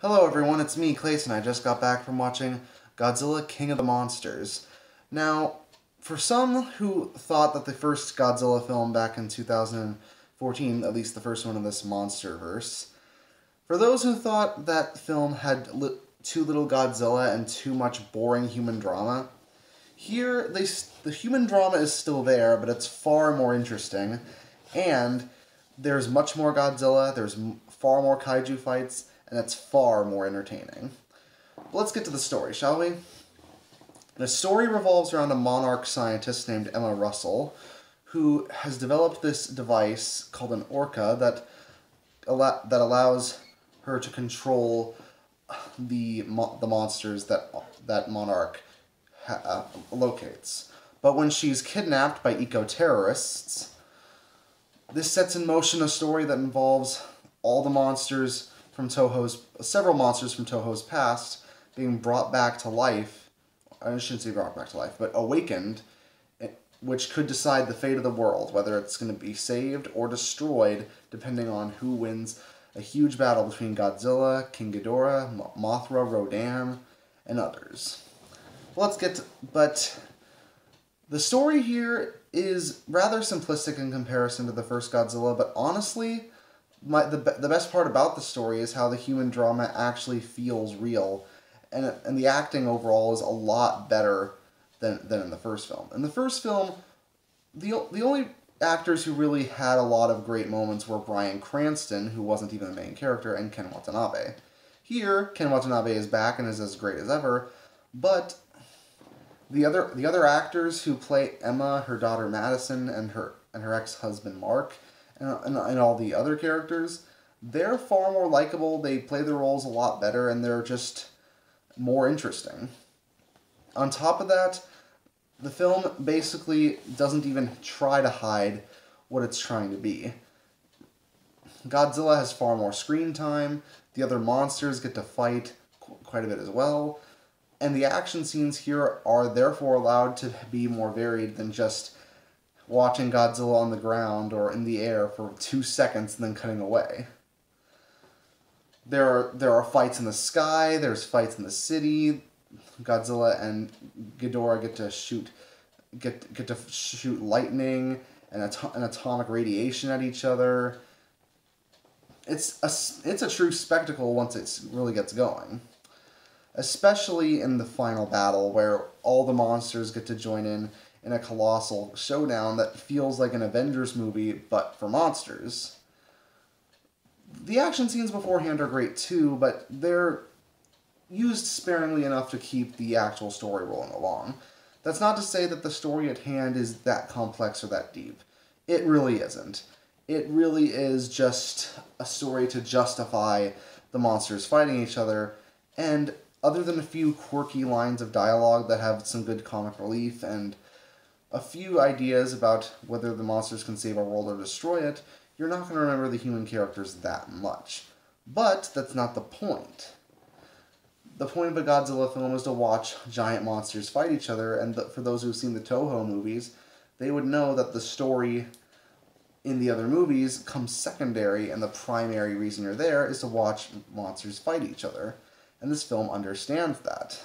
Hello everyone, it's me, Clayton. I just got back from watching Godzilla King of the Monsters. Now, for some who thought that the first Godzilla film back in 2014, at least the first one in this monsterverse, for those who thought that film had too little Godzilla and too much boring human drama, here the human drama is still there, but it's far more interesting, and there's much more Godzilla, there's far more kaiju fights, and it's far more entertaining. But let's get to the story, shall we? The story revolves around a monarch scientist named Emma Russell, who has developed this device called an orca that allows her to control the monsters that monarch locates. But when she's kidnapped by eco-terrorists, this sets in motion a story that involves all the monsters from several monsters from Toho's past being brought back to life. I shouldn't say brought back to life, but awakened, which could decide the fate of the world, whether it's going to be saved or destroyed, depending on who wins a huge battle between Godzilla, King Ghidorah, Mothra, Rodan, and others. But the story here is rather simplistic in comparison to the first Godzilla, but honestly, the best part about the story is how the human drama actually feels real, and the acting overall is a lot better than in the first film. In the first film, the only actors who really had a lot of great moments were Bryan Cranston, who wasn't even the main character, and Ken Watanabe. Here, Ken Watanabe is back and is as great as ever, but the other actors who play Emma, her daughter Madison, and her ex-husband Mark, and all the other characters, they're far more likable, they play their roles a lot better, and they're just more interesting. On top of that, the film basically doesn't even try to hide what it's trying to be. Godzilla has far more screen time, the other monsters get to fight quite a bit as well, and the action scenes here are therefore allowed to be more varied than just watching Godzilla on the ground or in the air for 2 seconds and then cutting away. There are fights in the sky, there's fights in the city. Godzilla and Ghidorah get to shoot lightning and atomic radiation at each other. It's a true spectacle once it really gets going. Especially in the final battle, where all the monsters get to join in a colossal showdown that feels like an Avengers movie, but for monsters. The action scenes beforehand are great too, but they're used sparingly enough to keep the actual story rolling along. That's not to say that the story at hand is that complex or that deep. It really isn't. It really is just a story to justify the monsters fighting each other, and other than a few quirky lines of dialogue that have some good comic relief and a few ideas about whether the monsters can save our world or destroy it, you're not going to remember the human characters that much. But that's not the point. The point of a Godzilla film is to watch giant monsters fight each other, and for those who've seen the Toho movies, they would know that the story in the other movies comes secondary, and the primary reason you're there is to watch monsters fight each other. And this film understands that.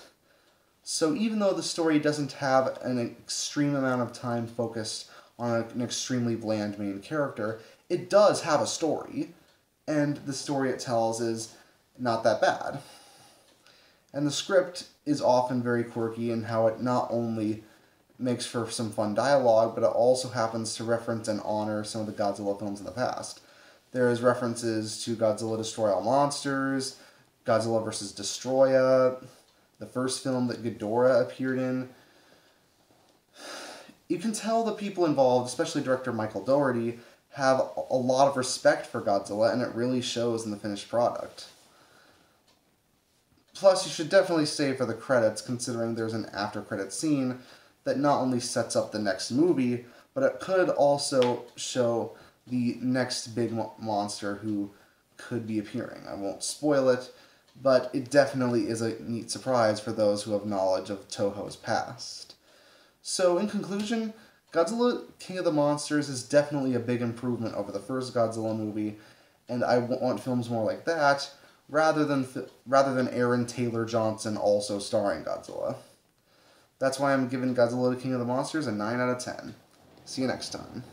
So even though the story doesn't have an extreme amount of time focused on an extremely bland main character, it does have a story, and the story it tells is not that bad. And the script is often very quirky in how it not only makes for some fun dialogue, but it also happens to reference and honor some of the Godzilla films in the past. There is references to Godzilla Destroy All Monsters, Godzilla vs. Destroya, the first film that Ghidorah appeared in. You can tell the people involved, especially director Michael Dougherty, have a lot of respect for Godzilla, and it really shows in the finished product. Plus, you should definitely stay for the credits, considering there's an after-credits scene that not only sets up the next movie, but it could also show the next big monster who could be appearing. I won't spoil it, but it definitely is a neat surprise for those who have knowledge of Toho's past. So, in conclusion, Godzilla King of the Monsters is definitely a big improvement over the first Godzilla movie, and I want films more like that, rather than Aaron Taylor Johnson also starring Godzilla. That's why I'm giving Godzilla King of the Monsters a 9 out of 10. See you next time.